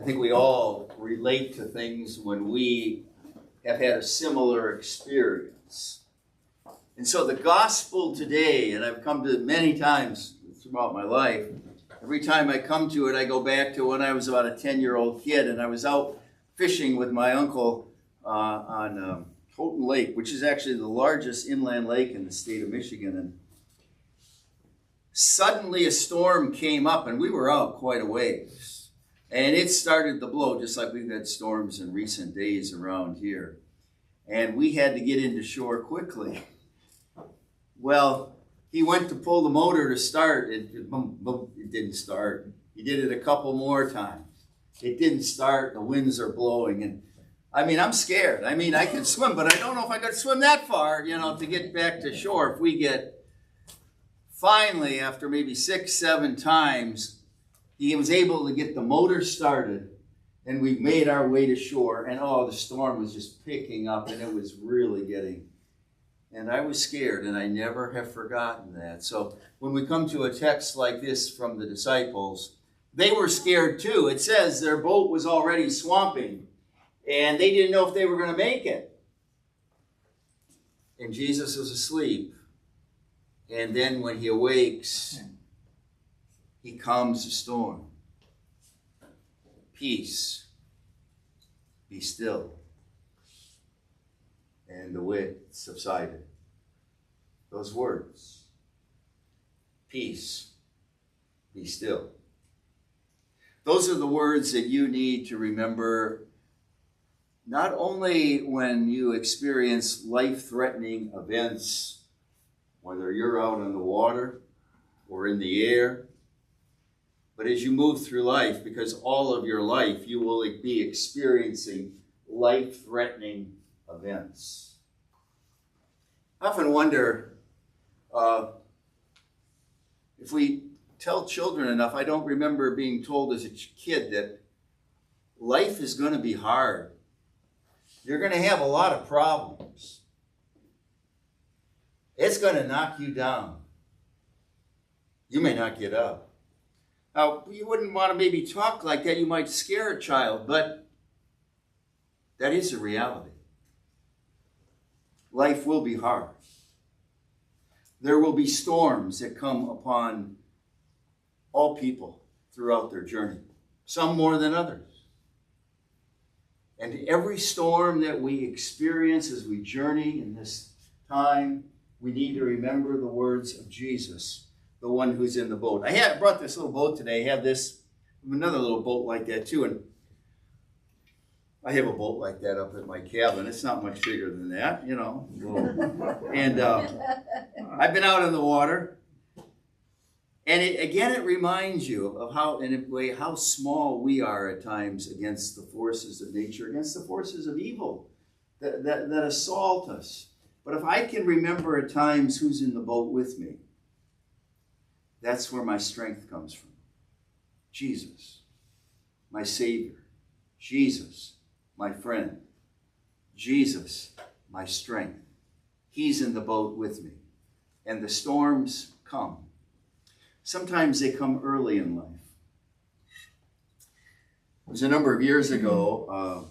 I think we all relate to things when we have had a similar experience. And so the gospel today, and I've come to it many times throughout my life, every time I come to it, I go back to when I was about a 10-year-old kid, and I was out fishing with my uncle on Houghton Lake, which is actually the largest inland lake in the state of Michigan. And suddenly a storm came up, and we were out quite a ways. And it started to blow, just like we've had storms in recent days around here. And we had to get into shore quickly. Well, he went to pull the motor to start. It didn't start. He did it a couple more times. It didn't start. The winds are blowing. And I'm scared. I can swim, but I don't know if I could swim that far, to get back to shore. If we get, finally, after maybe 6, 7 times, he was able to get the motor started, and we made our way to shore. And the storm was just picking up, and it was really getting. And I was scared, and I never have forgotten that. So when we come to a text like this from the disciples, they were scared too. It says their boat was already swamping, and they didn't know if they were going to make it. And Jesus was asleep. And then when he awakes, he calms the storm. Peace, be still. And the wind subsided. Those words, peace, be still. Those are the words that you need to remember, not only when you experience life-threatening events, whether you're out on the water or in the air, but as you move through life, because all of your life you will be experiencing life-threatening events. I often wonder if we tell children enough. I don't remember being told as a kid that life is going to be hard. You're going to have a lot of problems. It's going to knock you down. You may not get up. Now, you wouldn't want to maybe talk like that. You might scare a child, but that is a reality. Life will be hard. There will be storms that come upon all people throughout their journey, some more than others. And every storm that we experience as we journey in this time, we need to remember the words of Jesus, the one who's in the boat. I brought this little boat today. I have another little boat like that too, and I have a boat like that up at my cabin. It's not much bigger than that, And I've been out on the water. And it reminds you of how small we are at times against the forces of nature, against the forces of evil that assault us. But if I can remember at times who's in the boat with me, that's where my strength comes from. Jesus, my Savior. Jesus, my friend. Jesus, my strength. He's in the boat with me. And the storms come. Sometimes they come early in life. It was a number of years ago,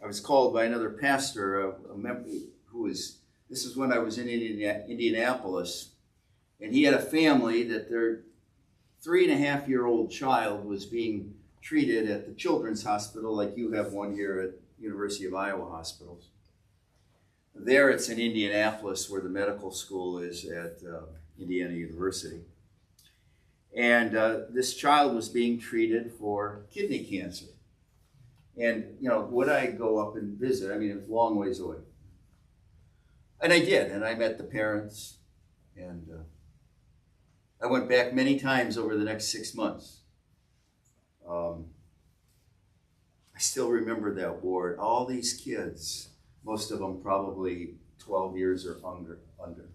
I was called by another pastor, this is when I was in Indianapolis, and he had a family that their 3.5-year-old child was being treated at the Children's Hospital, like you have one here at University of Iowa Hospitals. There it's in Indianapolis where the medical school is at Indiana University. And this child was being treated for kidney cancer. And, would I go up and visit? It was a long ways away. And I did, and I met the parents, and I went back many times over the next 6 months. I still remember that ward. All these kids, most of them probably 12 years or under,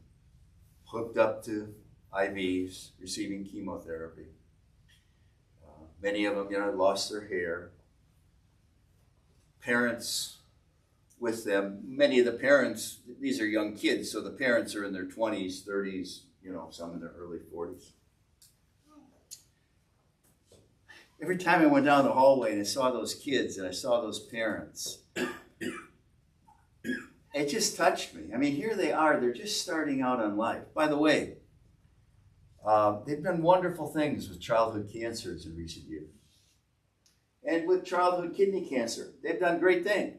hooked up to IVs, receiving chemotherapy. Many of them, lost their hair. Parents with them. Many of the parents, these are young kids, so the parents are in their 20s, 30s, some in their early 40s. Every time I went down the hallway and I saw those kids and I saw those parents, it just touched me. I mean, here they are. They're just starting out on life. By the way, they've done wonderful things with childhood cancers in recent years. And with childhood kidney cancer, they've done great things.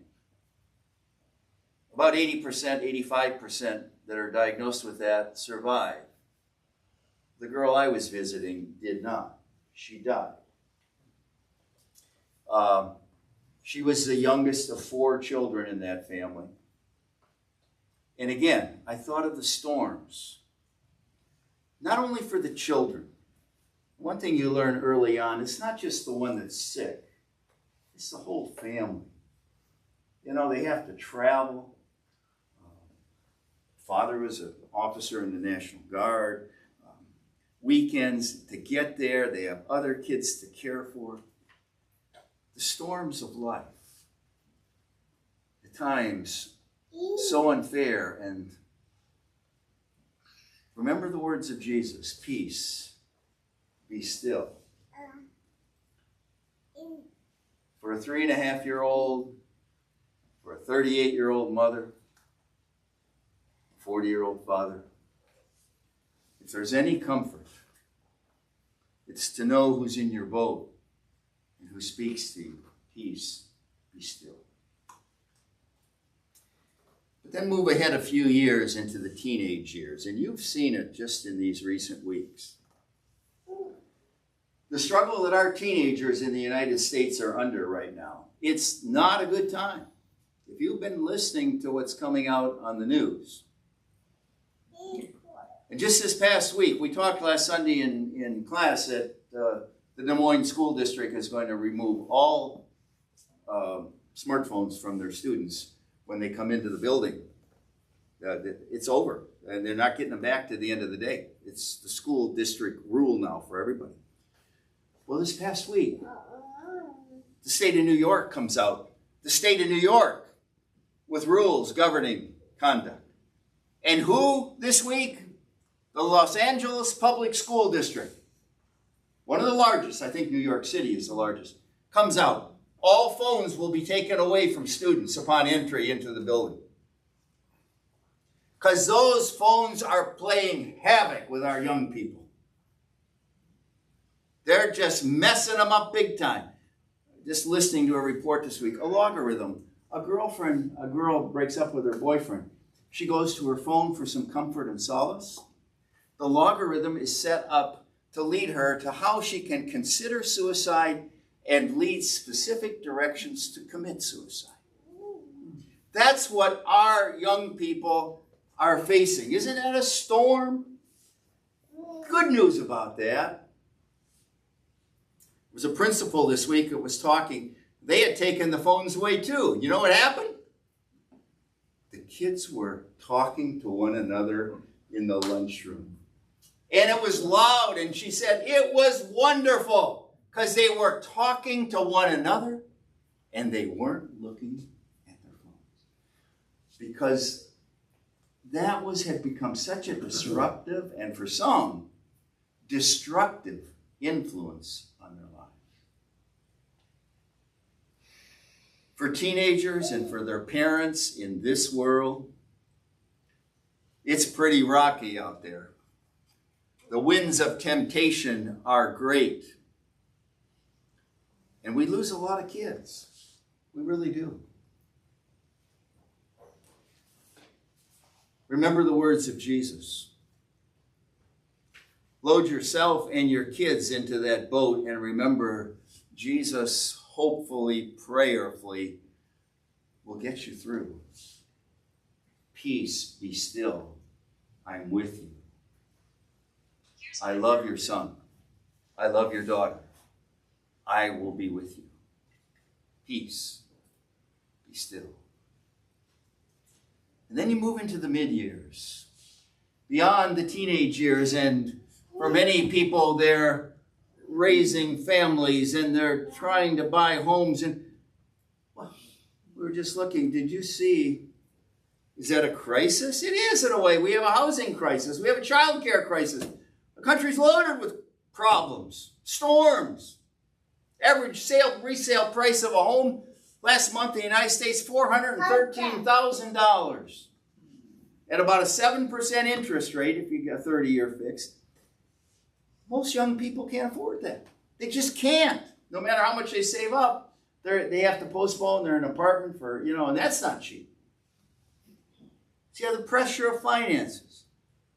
About 80%, 85% that are diagnosed with that survive. The girl I was visiting did not. She died. She was the youngest of 4 children in that family. And again, I thought of the storms. Not only for the children. One thing you learn early on, it's not just the one that's sick. It's the whole family. You know, they have to travel. Father was an officer in the National Guard. Weekends to get there. They have other kids to care for. The storms of life. At times, so unfair. And remember the words of Jesus. Peace, be still. For a 3.5-year-old, for a 38-year-old mother, a 40-year-old father, if there's any comfort, it's to know who's in your boat and who speaks to you. Peace, be still. But then move ahead a few years into the teenage years, and you've seen it just in these recent weeks. The struggle that our teenagers in the United States are under right now, it's not a good time. If you've been listening to what's coming out on the news. And just this past week, we talked last Sunday in class that the Des Moines School District is going to remove all smartphones from their students when they come into the building. It's over, and they're not getting them back to the end of the day. It's the school district rule now for everybody. Well, this past week, the state of New York comes out. The state of New York with rules governing conduct. And who this week? The Los Angeles Public School District, one of the largest, I think New York City is the largest, comes out. All phones will be taken away from students upon entry into the building. Because those phones are playing havoc with our young people. They're just messing them up big time. Just listening to a report this week, a logarithm. A girl breaks up with her boyfriend. She goes to her phone for some comfort and solace. The logarithm is set up to lead her to how she can consider suicide and lead specific directions to commit suicide. That's what our young people are facing. Isn't that a storm? Good news about that. There was a principal this week that was talking. They had taken the phones away too. You know what happened? The kids were talking to one another in the lunchroom. And it was loud, and she said it was wonderful because they were talking to one another and they weren't looking at their phones. Because that had become such a disruptive and for some, destructive influence on their lives. For teenagers and for their parents in this world, it's pretty rocky out there. The winds of temptation are great. And we lose a lot of kids. We really do. Remember the words of Jesus. Load yourself and your kids into that boat and remember Jesus hopefully, prayerfully will get you through. Peace, be still. I'm with you. I love your son. I love your daughter. I will be with you. Peace, be still. And then you move into the mid-years, beyond the teenage years, and for many people, they're raising families and they're trying to buy homes. And well, we were just looking, did you see, is that a crisis? It is in a way. We have a housing crisis. We have a child care crisis. The country's loaded with problems, storms. Average resale price of a home last month in the United States, $413,000. At about a 7% interest rate, if you get a 30-year fix. Most young people can't afford that. They just can't. No matter how much they save up, they have to postpone their apartment for, and that's not cheap. So you have the pressure of finances.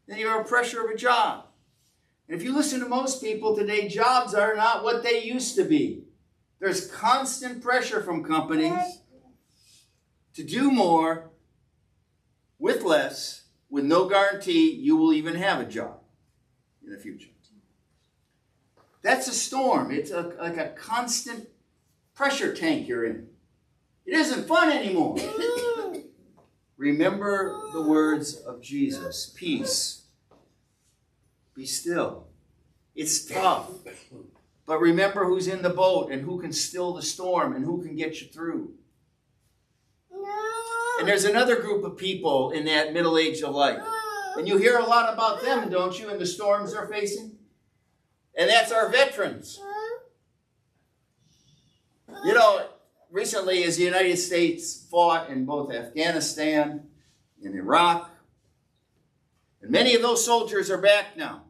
Then you have a pressure of a job. And if you listen to most people today, jobs are not what they used to be. There's constant pressure from companies to do more with less, with no guarantee you will even have a job in the future. That's a storm. It's like a constant pressure tank you're in. It isn't fun anymore. Remember the words of Jesus. Peace. Be still. It's tough. But remember who's in the boat and who can still the storm and who can get you through. And there's another group of people in that middle age of life. And you hear a lot about them, don't you, in the storms they're facing? And that's our veterans. Recently as the United States fought in both Afghanistan and Iraq, and many of those soldiers are back now.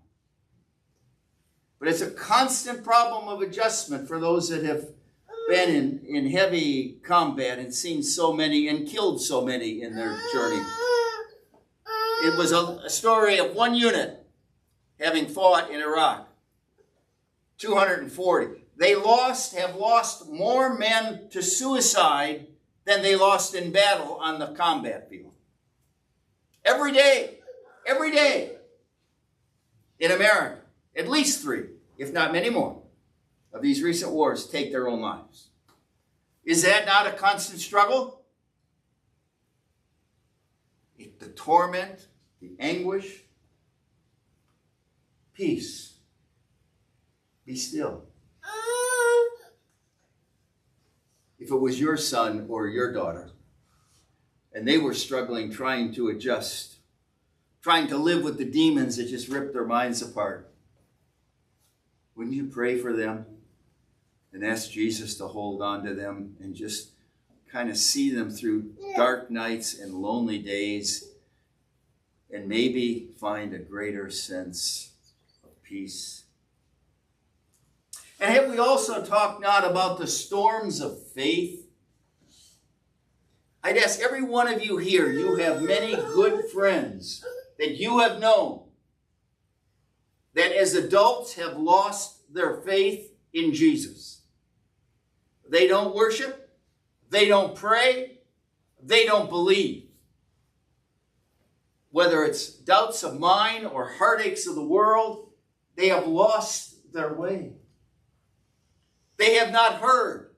But it's a constant problem of adjustment for those that have been in heavy combat and seen so many and killed so many in their journey. It was a story of one unit having fought in Iraq. 240. They have lost more men to suicide than they lost in battle on the combat field. Every day in America, at least 3, if not many more, of these recent wars take their own lives. Is that not a constant struggle? The torment, the anguish. Peace. Be still. If it was your son or your daughter, and they were struggling, trying to adjust, trying to live with the demons that just ripped their minds apart, wouldn't you pray for them and ask Jesus to hold on to them and just kind of see them through dark nights and lonely days and maybe find a greater sense of peace? And have we also talked not about the storms of faith? I'd ask every one of you here, you have many good friends that you have known that as adults have lost their faith in Jesus. They don't worship, they don't pray, they don't believe. Whether it's doubts of mine or heartaches of the world, they have lost their way. They have not heard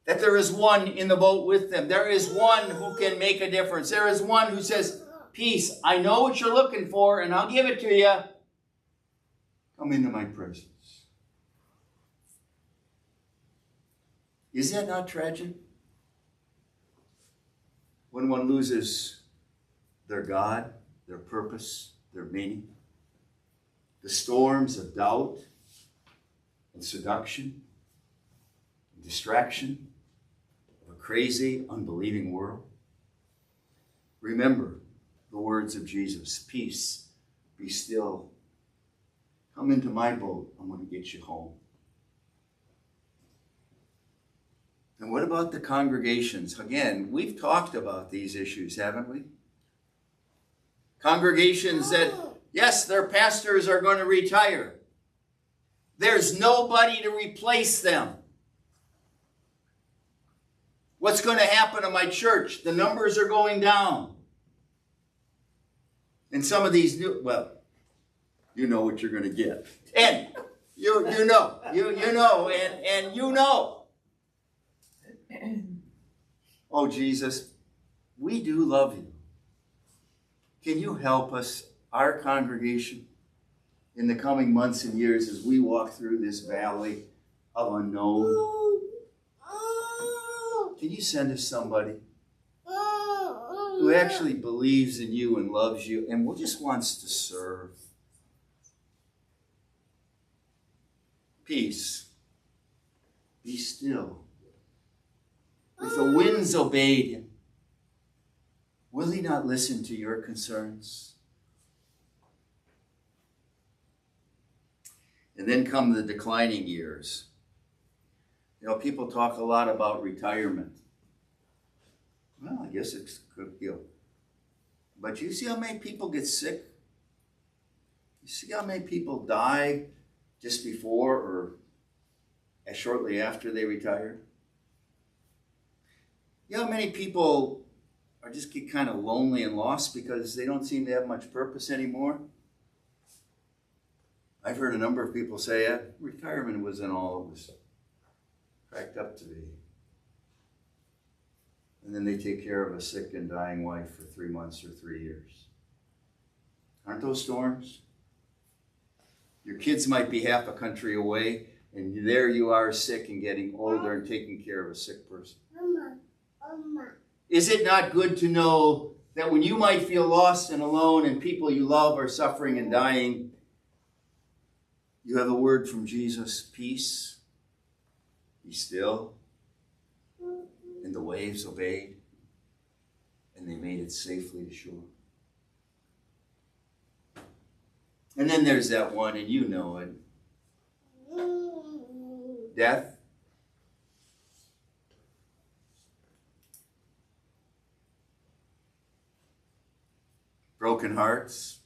that there is one in the boat with them. There is one who can make a difference. There is one who says, peace, I know what you're looking for and I'll give it to you. Come into my presence. Is that not tragic? When one loses their God, their purpose, their meaning, the storms of doubt and seduction, and distraction of a crazy, unbelieving world. Remember the words of Jesus. Peace, be still. Come into my boat. I'm going to get you home. And what about the congregations? Again, we've talked about these issues, haven't we? Congregations that, yes, their pastors are going to retire. There's nobody to replace them. What's going to happen to my church? The numbers are going down. And some of these new, well, you know what you're going to get. And you know, and you know. Oh, Jesus, we do love you. Can you help us, our congregation, in the coming months and years as we walk through this valley of unknown? Can you send us somebody who actually believes in you and loves you and just wants to serve? Peace. be still. If the winds obeyed him, will he not listen to your concerns? And then come the declining years. You know, people talk a lot about retirement. Well, I guess it's good, you know. But you see how many people get sick? You see how many people die just before or shortly after they retire? You know how many people are just get kind of lonely and lost because they don't seem to have much purpose anymore? I've heard a number of people say retirement wasn't all it was cracked up to be. And then they take care of a sick and dying wife for 3 months or 3 years. Aren't those storms? Your kids might be half a country away, and there you are sick and getting older and taking care of a sick person. Is it not good to know that when you might feel lost and alone and people you love are suffering and dying, you have a word from Jesus, peace, be still, and the waves obeyed, and they made it safely to shore. And then there's that one, and you know it, death. Broken hearts,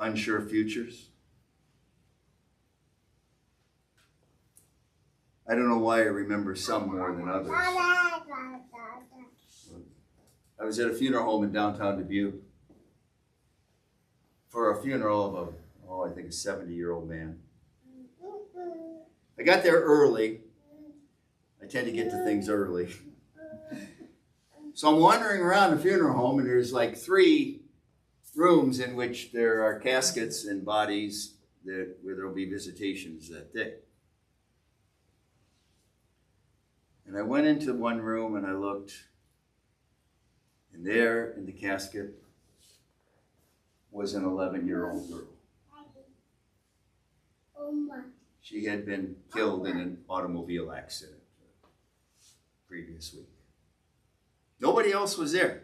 unsure futures. I don't know why I remember some more than others. I was at a funeral home in downtown Dubuque for a funeral of I think a 70-year-old man. I got there early. I tend to get to things early. So I'm wandering around the funeral home, and there's like 3 rooms in which there are caskets and bodies where there will be visitations that day. And I went into one room and I looked, and there in the casket was an 11-year-old girl. She had been killed in an automobile accident the previous week. Nobody else was there.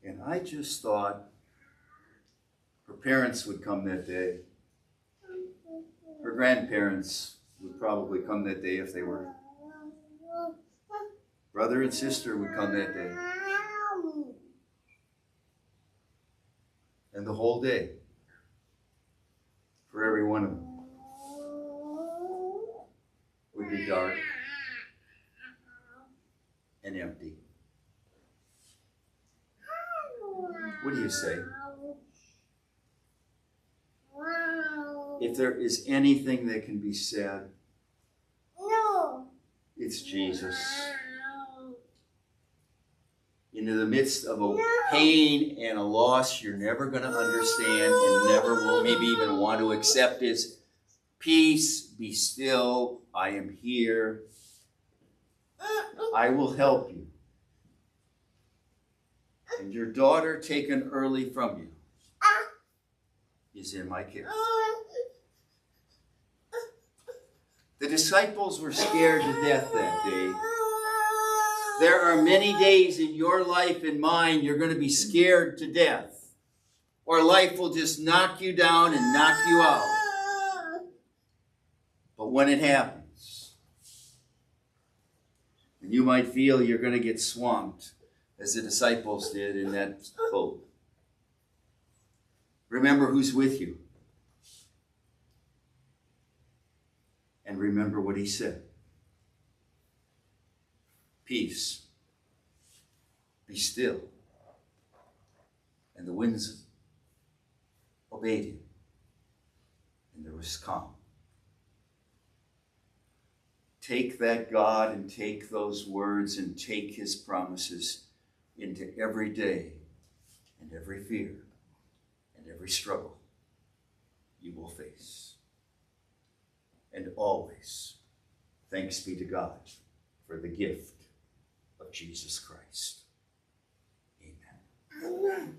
And I just thought her parents would come that day. Her grandparents would probably come that day if they were. Brother and sister would come that day. And the whole day, for every one of them, would be dark and empty. What do you say? If there is anything that can be said, it's Jesus. Into the midst of a pain and a loss you're never going to understand and never will maybe even want to accept is, peace, be still, I am here. I will help you. And your daughter taken early from you is in my care. The disciples were scared to death that day. There are many days in your life and mine you're going to be scared to death. Or life will just knock you down and knock you out. But when it happens, and you might feel you're going to get swamped, as the disciples did in that boat, remember who's with you. And remember what he said. Peace, be still. And the winds obeyed him. And there was calm. Take that God and take those words and take his promises into every day and every fear and every struggle you will face. And always, thanks be to God for the gift of Jesus Christ. Amen.